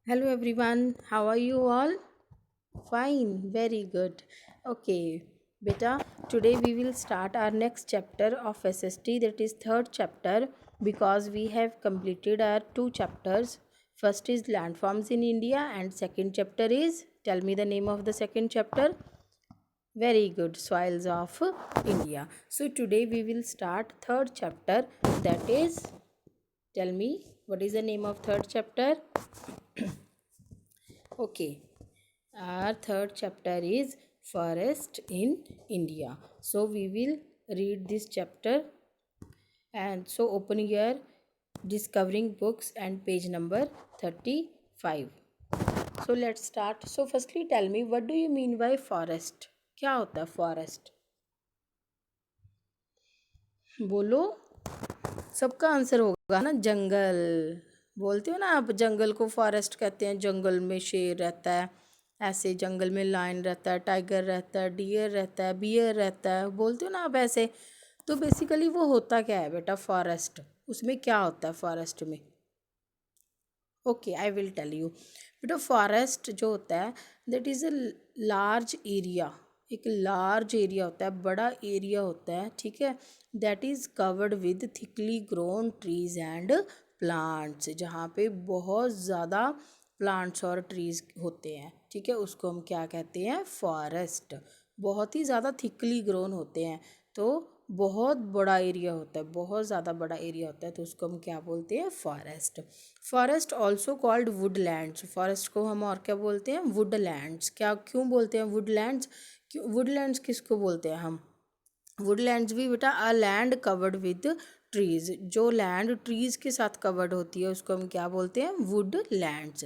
Hello everyone, how are you all? Fine, very good. Okay, beta, today we will start our next chapter of SST, that is third chapter, because we have completed our two chapters. First is landforms in India and second chapter is, tell me the name of the second chapter. Very good, soils of India. So today we will start third chapter, that is, tell me what is the name of third chapter? Okay, our third chapter is forest in India. So we will read this chapter, and so open your discovering books and page number 35. So let's start. So firstly tell me, what do you mean by forest? क्या होता है forest? बोलो. सबका answer होगा ना, जंगल. बोलते हो ना आप, जंगल को फॉरेस्ट कहते हैं. जंगल में शेर रहता है, ऐसे जंगल में लायन रहता है, टाइगर रहता है, डियर रहता है, बियर रहता है, बोलते हो ना आप ऐसे. तो बेसिकली वो होता क्या है बेटा फॉरेस्ट? उसमें क्या होता है फॉरेस्ट में? Okay, I will tell you. बेटा फॉरेस्ट जो होता है, that is a large area. एक लार्ज एरिया होता है, बड़ा एरिया होता है, ठीक है. That is covered with thickly grown trees and plants. जहाँ पे बहुत ज़्यादा प्लांट्स और ट्रीज होते हैं, ठीक है, उसको हम क्या कहते हैं? फॉरेस्ट. बहुत ही ज़्यादा थिकली ग्रोन होते हैं, तो बहुत बड़ा एरिया होता है, बहुत ज़्यादा बड़ा एरिया होता है, तो उसको हम क्या बोलते हैं? Forest. Forest also called Woodlands. Forest को हम और क्या बोलते हैं? वुडलैंड्स. क्या, क्यों बोलते हैं वुडलैंड्स? क्यों वुडलैंड्स किसको बोलते हैं हम? वुडलैंड्स भी बेटा a land covered with trees. जो लैंड ट्रीज के साथ कवर्ड होती है उसको हम क्या बोलते हैं? वुडलैंड्स.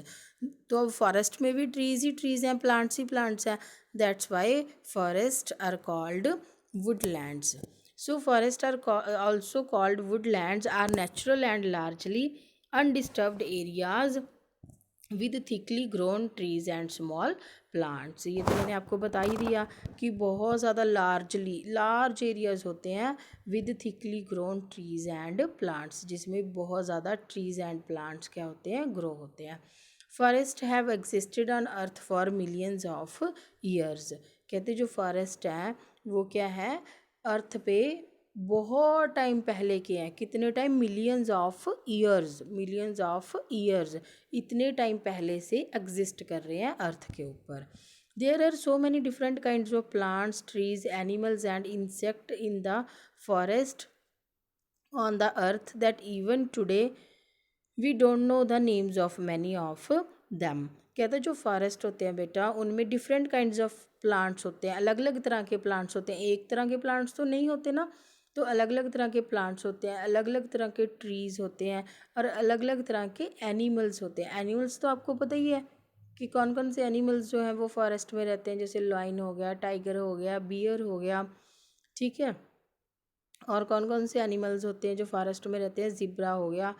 तो अब फॉरेस्ट में भी ट्रीज ही ट्रीज हैं, प्लांट्स ही प्लांट्स हैं. That's why forest are called woodlands. So forests are also called woodlands are natural and largely undisturbed areas with thickly grown trees and small plants. ये तो मैंने आपको बता ही दिया कि बहुत ज़्यादा लार्ज एरियाज होते हैं with thickly grown trees and plants, जिसमें बहुत ज़्यादा ट्रीज एंड प्लांट्स क्या होते हैं? ग्रो होते हैं. Forest have existed on earth for millions of years. कहते जो फॉरेस्ट हैं वो क्या है? अर्थ पे बहुत टाइम पहले के हैं. कितने time? Millions of years. Millions of years, इतने टाइम पहले से एग्जिस्ट कर रहे हैं अर्थ के ऊपर. There are so many different kinds of plants, trees, animals and insect in the forest on the earth that even today we don't know the names of many of them. कहते हैं जो forest होते हैं बेटा, उनमें different kinds of plants होते हैं, अलग अलग तरह के प्लांट्स होते हैं. एक तरह के प्लांट्स तो नहीं होते ना, तो अलग अलग तरह के प्लांट्स होते हैं, अलग अलग तरह के ट्रीज होते हैं, और अलग अलग तरह के एनिमल्स होते हैं. एनिमल्स तो आपको पता ही है कि कौन कौन से एनिमल्स जो हैं वो फॉरेस्ट में रहते हैं. जैसे लायन हो गया, टाइगर हो गया, बियर हो गया, ठीक है. और कौन कौन से एनिमल्स होते हैं जो फॉरेस्ट में रहते हैं? ज़िब्रा हो गया,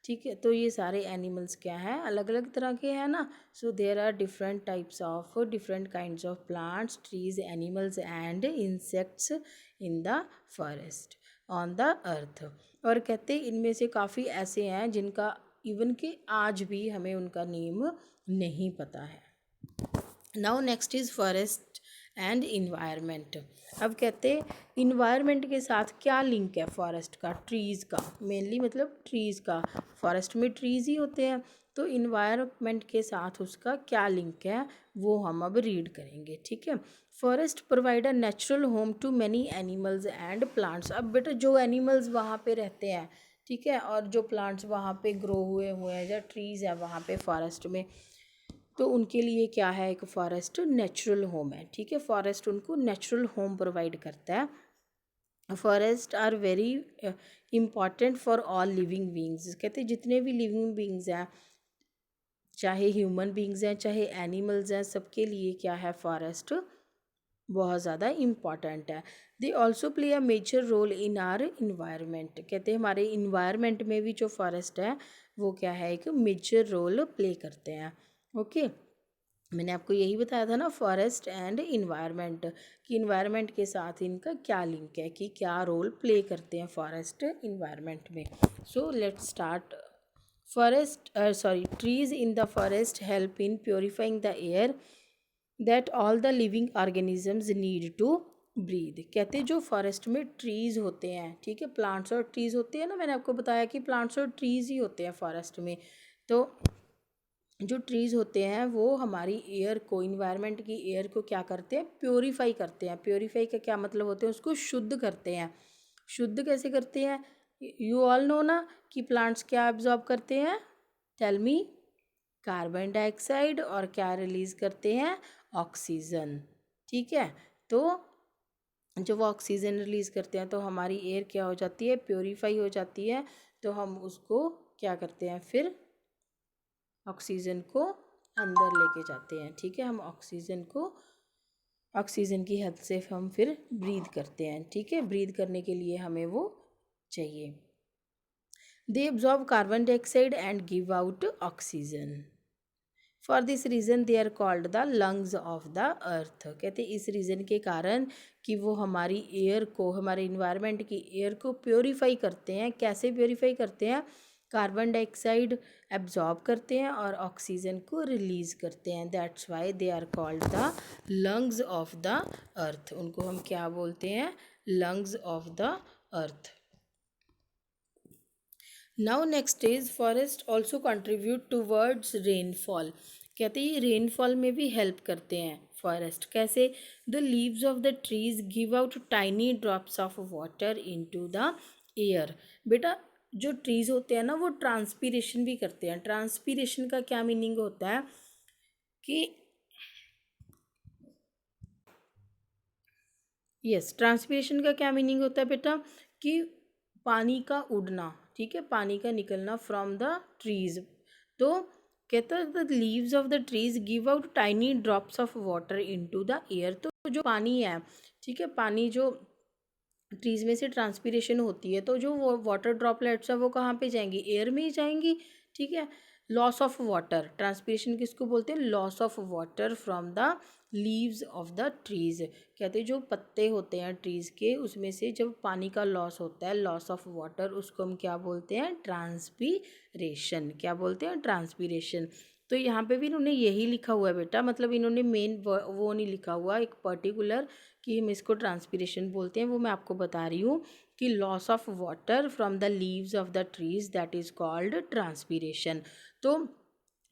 ठीक है. तो ये सारे एनिमल्स क्या हैं? अलग अलग तरह के हैं ना. So there are different types of different kinds of plants, trees, animals and insects in the forest on the earth. और कहते हैं इनमें से काफ़ी ऐसे हैं जिनका इवन के आज भी हमें उनका नेम नहीं पता है. Now next is forest and environment. अब कहते हैं इन्वायरमेंट के साथ क्या लिंक है फॉरेस्ट का? ट्रीज़ का, मेनली मतलब ट्रीज़ का. फॉरेस्ट में ट्रीज़ ही होते हैं, तो इन्वायरमेंट के साथ उसका क्या लिंक है वो हम अब रीड करेंगे, ठीक है. Forest provide a natural home to many animals and plants. अब बेटा जो एनिमल्स वहाँ पे रहते हैं, ठीक है, और जो प्लांट्स वहाँ पे ग्रो हुए हुए हैं, जो ट्रीज़ है वहाँ पे फॉरेस्ट में, तो उनके लिए क्या है? एक फॉरेस्ट नेचुरल होम है, ठीक है. फॉरेस्ट उनको नेचुरल होम प्रोवाइड करता है. Forest are very important for all living beings. कहते हैं जितने भी लिविंग बींग्स हैं, चाहे ह्यूमन बींग्स हैं चाहे एनिमल्स हैं, सबके लिए क्या है? फॉरेस्ट बहुत ज़्यादा इम्पॉर्टेंट है. They also play a major role in our environment. कहते हैं हमारे इन्वायरमेंट में भी जो फॉरेस्ट है वो क्या है? एक मेजर रोल प्ले करते हैं. ओके, मैंने आपको यही बताया था ना, फॉरेस्ट एंड इन्वायरमेंट, कि इन्वायरमेंट के साथ इनका क्या लिंक है, कि क्या रोल प्ले करते हैं फॉरेस्ट इन्वायरमेंट में. So let's start trees in the forest help in purifying the air that all the living organisms need to breathe। कहते हैं जो फॉरेस्ट में ट्रीज़ होते हैं, ठीक है, प्लांट्स और ट्रीज़ होते हैं ना, मैंने आपको बताया कि प्लांट्स और ट्रीज़ ही होते हैं फॉरेस्ट में। तो जो ट्रीज़ होते हैं वो हमारी एयर को, इन्वायरमेंट की एयर को क्या करते हैं, प्योरीफाई करते हैं। प्योरीफाई का क्या मतलब होता है, उसको शुद्ध करते हैं। शुद्ध कैसे करते हैं, यू ऑल नो ना कि प्लांट्स क्या एब्जॉर्ब करते हैं, टेल मी, कार्बन डाइऑक्साइड, और क्या रिलीज़ करते हैं, ऑक्सीजन, ठीक है। तो जब वो ऑक्सीजन रिलीज़ करते हैं तो हमारी एयर क्या हो जाती है, प्योरीफाई हो जाती है। तो हम उसको क्या करते हैं, फिर ऑक्सीजन को अंदर लेके जाते हैं, ठीक है। हम ऑक्सीजन को, ऑक्सीजन की हेल्प से हम फिर ब्रीद करते हैं, ठीक है। ब्रीद करने के लिए हमें वो चाहिए। They absorb carbon dioxide and give out oxygen. For this reason they are called the lungs of the earth. कहते इस रीज़न के कारण कि वो हमारी एयर को, हमारे इन्वायरमेंट की एयर को प्योरीफाई करते हैं। कैसे प्योरीफाई करते हैं, कार्बन डाइऑक्साइड एब्जॉर्ब करते हैं और ऑक्सीजन को रिलीज़ करते हैं। That's why they are called the lungs of the earth. उनको हम क्या बोलते हैं, lungs of the earth. Now next is forest also contribute towards rainfall. कहते हैं ये रेनफॉल में भी हेल्प करते हैं फॉरेस्ट। कैसे, the leaves of the trees give out tiny drops of water into the air. बेटा जो ट्रीज होते हैं ना वो ट्रांसपीरेशन भी करते हैं। ट्रांसपीरेशन का क्या मीनिंग होता है कि यस, ट्रांसपीरेशन का क्या मीनिंग होता है बेटा, कि पानी का उड़ना, ठीक है, पानी का निकलना फ्रॉम द ट्रीज। तो कहता है the leaves of the trees give out tiny drops of water into the air. तो जो पानी है, ठीक है, पानी जो ट्रीज में से ट्रांसपीरेशन होती है तो जो वो वाटर ड्रॉपलेट्स है वो कहाँ पे जाएंगी, एयर में ही जाएंगी, ठीक है। लॉस ऑफ वाटर, ट्रांसपीरेशन किसको बोलते हैं, loss of water from the leaves of the trees. कहते हैं जो पत्ते होते हैं ट्रीज के, उसमें से जब पानी का लॉस होता है, लॉस ऑफ वाटर, उसको हम क्या बोलते हैं, ट्रांसपीरेशन। क्या बोलते हैं, ट्रांसपीरेशन। तो यहाँ पे भी इन्होंने यही लिखा हुआ है बेटा, मतलब इन्होंने मेन वो नहीं लिखा हुआ एक पर्टिकुलर कि हम इसको ट्रांसपीरेशन बोलते हैं, वो मैं आपको बता रही हूँ कि loss of water from the leaves of the trees that is called transpiration. तो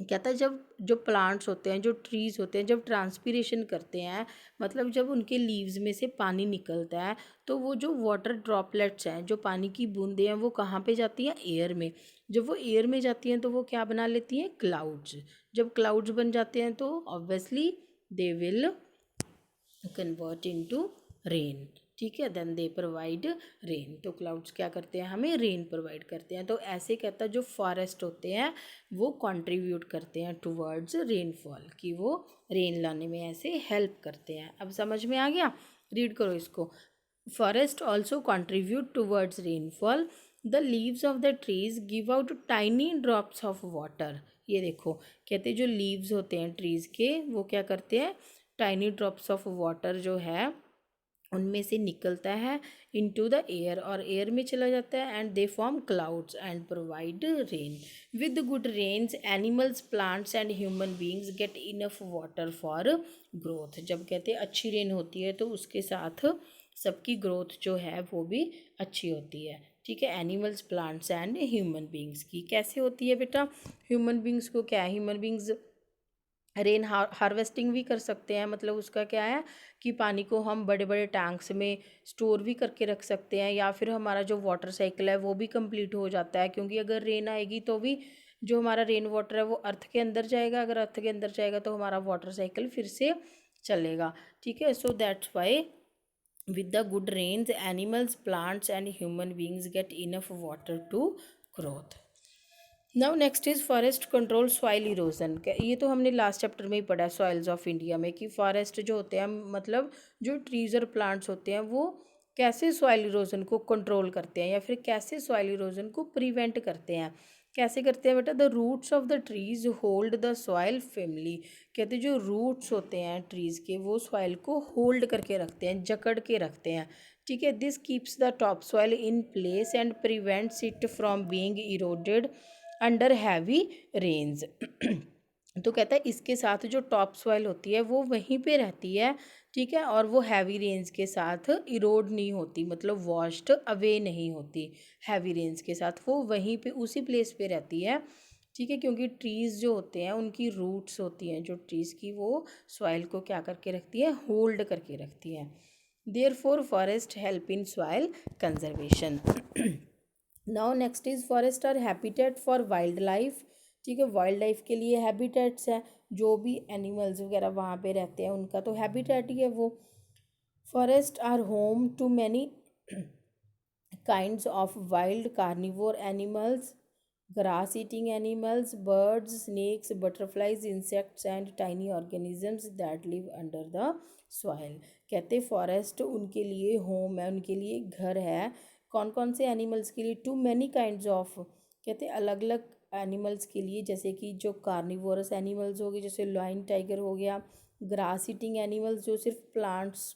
कहता है जब जो प्लांट्स होते हैं, जो ट्रीज़ होते हैं, जब ट्रांसपीरेशन करते हैं, मतलब जब उनके लीव्स में से पानी निकलता है तो वो जो वाटर ड्रॉपलेट्स हैं, जो पानी की बूंदें हैं, वो कहाँ पे जाती हैं, एयर में। जब वो एयर में जाती हैं तो वो क्या बना लेती हैं, क्लाउड्स। जब क्लाउड्स बन जाते हैं तो obviously they will convert into rain, ठीक है, देन दे प्रोवाइड रेन। तो क्लाउड्स क्या करते हैं, हमें रेन प्रोवाइड करते हैं। तो ऐसे कहता है जो फॉरेस्ट होते हैं वो कंट्रीब्यूट करते हैं टुवर्ड्स रेनफॉल, कि वो रेन लाने में ऐसे हेल्प करते हैं। अब समझ में आ गया, रीड करो इसको। Forest also contribute towards rainfall. The leaves of the trees give out tiny drops of water. ये देखो, कहते जो लीव्स होते हैं ट्रीज के, वो क्या करते हैं, टाइनी ड्रॉप्स ऑफ वाटर जो है उनमें से निकलता है इनटू द एयर, और एयर में चला जाता है, and they form clouds and provide rain. With good rains animals, plants and human beings get enough water for growth. जब कहते हैं अच्छी रेन होती है तो उसके साथ सबकी ग्रोथ जो है वो भी अच्छी होती है, ठीक है। Animals, plants and human beings की कैसे होती है बेटा, ह्यूमन बींग्स को क्या है, ह्यूमन बींग्स रेन हार्वेस्टिंग भी कर सकते हैं। मतलब उसका क्या है कि पानी को हम बड़े बड़े टैंक्स में स्टोर भी करके रख सकते हैं, या फिर हमारा जो वाटर साइकिल है वो भी कंप्लीट हो जाता है, क्योंकि अगर रेन आएगी तो भी जो हमारा रेन वाटर है वो अर्थ के अंदर जाएगा। अगर अर्थ के अंदर जाएगा तो हमारा वाटर साइकिल फिर से चलेगा, ठीक है। So that's why with the good rains animals, plants and human beings get enough water to growth. Now next is forest control soil erosion. ये तो हमने लास्ट चैप्टर में ही पढ़ा है सॉइल्स ऑफ इंडिया में, कि फॉरेस्ट जो होते हैं, मतलब जो ट्रीज और प्लांट्स होते हैं वो कैसे सॉइल इरोजन को कंट्रोल करते हैं, या फिर कैसे सॉइल इरोजन को प्रिवेंट करते हैं। कैसे करते हैं बेटा, the roots of the trees hold the soil family. कहते जो रूट्स होते हैं ट्रीज के वो सॉइल को होल्ड करके रखते हैं, जकड़ के रखते हैं, ठीक है। This keeps the top soil in place and prevents it from being eroded under heavy rains. तो कहता है इसके साथ जो टॉप सॉइल होती है वो वहीं पे रहती है, ठीक है, और वो हैवी रेन्स के साथ इरोड नहीं होती, मतलब वॉश्ड अवे नहीं होती। हैवी रेन्स के साथ वो वहीं पे उसी प्लेस पे रहती है, ठीक है, क्योंकि ट्रीज़ जो होते हैं उनकी रूट्स होती हैं जो ट्रीज़ की, वो सॉइल को क्या करके रखती है, होल्ड करके रखती हैं। Therefore forest help in soil conservation. Now next is forest are habitat for wild life, ठीक है, वाइल्ड लाइफ के लिए हैबिटेट्स हैं, जो भी एनिमल्स वगैरह वहाँ पे रहते हैं उनका तो हैबिटेट ही है वो। Forest are home to many kinds of wild carnivore animals, grass eating animals, birds, snakes, butterflies, insects and tiny organisms that live under the soil। कहते फॉरेस्ट उनके लिए होम है, उनके लिए घर है। कौन कौन से एनिमल्स के लिए? टू मैनी काइंड्स ऑफ, कहते अलग अलग एनिमल्स के लिए, जैसे कि जो कार्निवोरस एनिमल्स हो गए, जैसे लायन टाइगर हो गया। ग्रास ईटिंग एनिमल्स जो सिर्फ प्लांट्स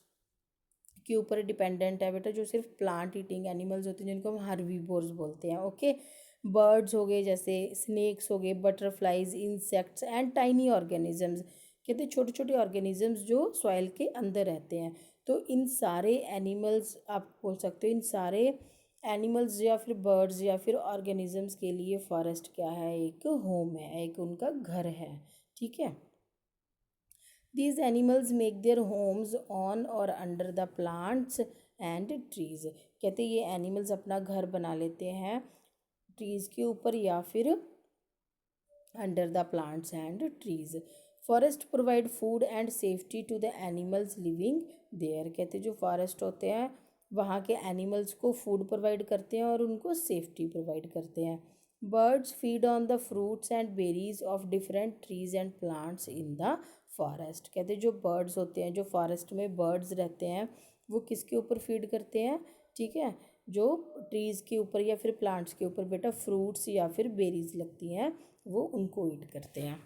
के ऊपर डिपेंडेंट है बेटा, जो सिर्फ प्लांट ईटिंग एनिमल्स होते हैं जिनको हम हर्बीवोर्स बोलते हैं, ओके। बर्ड्स हो गए, जैसे स्नेक्स हो गए, butterflies, insects and tiny organisms, कहते हैं छोटे छोटे ऑर्गेनिजम्स जो सॉइल के अंदर रहते हैं। तो इन सारे एनिमल्स, आप बोल सकते हो इन सारे एनिमल्स या फिर बर्ड्स या फिर ऑर्गेनिजम्स के लिए फॉरेस्ट क्या है, एक होम है, एक उनका घर है, ठीक है। These animals make their homes on और under the plants and trees। कहते ये एनिमल्स अपना घर बना लेते हैं ट्रीज़ के ऊपर या फिर under the plants and trees. Forest provide food and safety to the animals living there. कहते जो फॉरेस्ट होते हैं वहाँ के एनिमल्स को फूड प्रोवाइड करते हैं और उनको सेफ्टी प्रोवाइड करते हैं। Birds feed on the fruits and berries of different trees and plants in the forest. कहते जो बर्ड्स होते हैं, जो फॉरेस्ट में बर्ड्स रहते हैं, वो किसके ऊपर फीड करते हैं, ठीक है, जो ट्रीज़ के ऊपर या फिर प्लांट्स के ऊपर बेटा फ्रूट्स या फिर बेरीज लगती हैं वो उनको ईट करते हैं।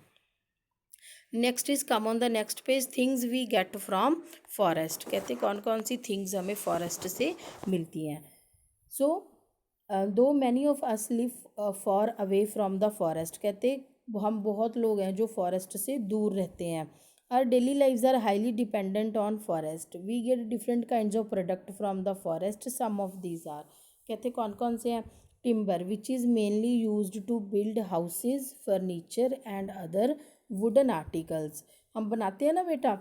Next is come on the next page, things we get from forest. कहते कौन कौन सी थिंग्स हमें फॉरेस्ट से मिलती हैं। सो दो many of us live for away from the forest. कहते हम बहुत लोग हैं जो फॉरेस्ट से दूर रहते हैं। Our daily lives are highly dependent on forest, we get different kinds of product from the forest, some of these are. कहते कौन कौन से हैं। Timber which is mainly used to build houses, furniture and other wooden articles. हम बनाते हैं ना बेटा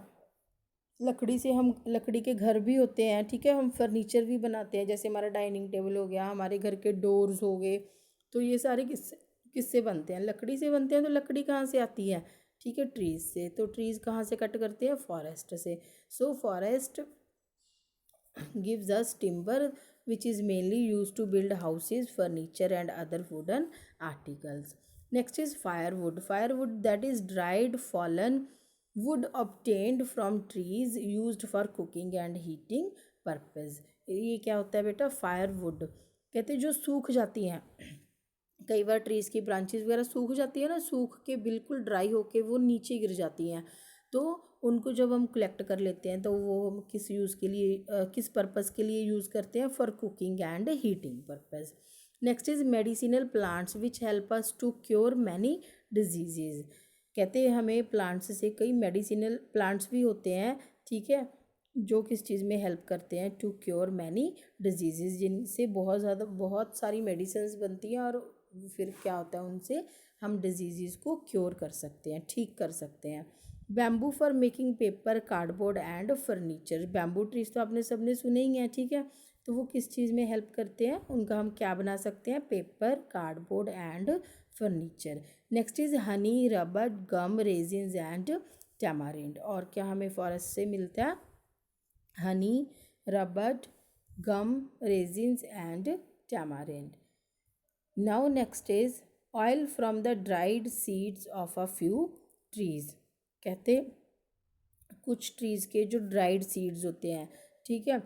लकड़ी से, हम लकड़ी के घर भी होते हैं, ठीक है, हम फर्नीचर भी बनाते हैं, जैसे हमारा डाइनिंग टेबल हो गया, हमारे घर के डोर्स हो गए, तो ये सारे किससे किससे बनते हैं, लकड़ी से बनते हैं। तो लकड़ी कहाँ से आती है, ठीक है, ट्रीज़ से। तो ट्रीज़ कहाँ से कट करते हैं, फॉरेस्ट से। So forest gives us timber which is mainly used to build houses, furniture and other wooden articles। Next is firewood, firewood that is dried fallen wood obtained from trees used for cooking and heating purpose। ये क्या होता है बेटा, firewood. कहते हैं जो सूख जाती हैं, कई बार ट्रीज़ की ब्रांचेस वगैरह सूख जाती है ना, सूख के बिल्कुल ड्राई होके वो नीचे गिर जाती हैं, तो उनको जब हम कलेक्ट कर लेते हैं तो वो हम किस यूज़ के लिए किस पर्पज़ के लिए यूज़ करते हैं, for cooking and heating purpose. Next is medicinal plants which help us to cure many disease. कहते हैं हमें प्लांट्स से कई मेडिसिनल प्लांट्स भी होते हैं, ठीक है, जो किस चीज़ में हेल्प करते हैं, टू क्योर मैनी डिजीज़, जिनसे बहुत सारी मेडिसिन बनती हैं और फिर क्या होता है उनसे हम डिजीज़ को क्योर कर सकते हैं, ठीक कर सकते हैं। Bamboo for making paper, cardboard and furniture. Bamboo trees तो आपने सबने सुने ही हैं, ठीक है, तो वो किस चीज़ में हेल्प करते हैं, उनका हम क्या बना सकते हैं, paper, cardboard and furniture. Next is honey, rubber, gum, resins and tamarind. और क्या हमें फॉरेस्ट से मिलता है, honey, rubber, gum, resins and tamarind. Now next is oil from the dried seeds of a few trees. कहते कुछ trees के जो ड्राइड सीड्स होते हैं, ठीक है,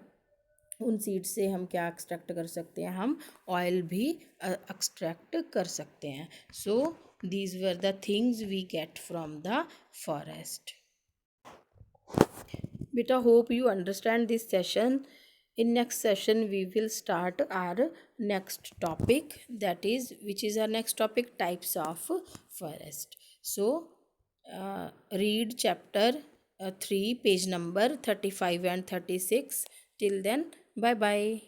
उन सीड्स से हम क्या एक्सट्रैक्ट कर सकते हैं, हम ऑयल भी एक्सट्रैक्ट कर सकते हैं। So these were the things we get from the forest. बेटा hope you understand this session. In next session we will start our next topic, that is, which is our next topic, types of forest. So read chapter 3, page number 35 and 36. Till then, bye bye.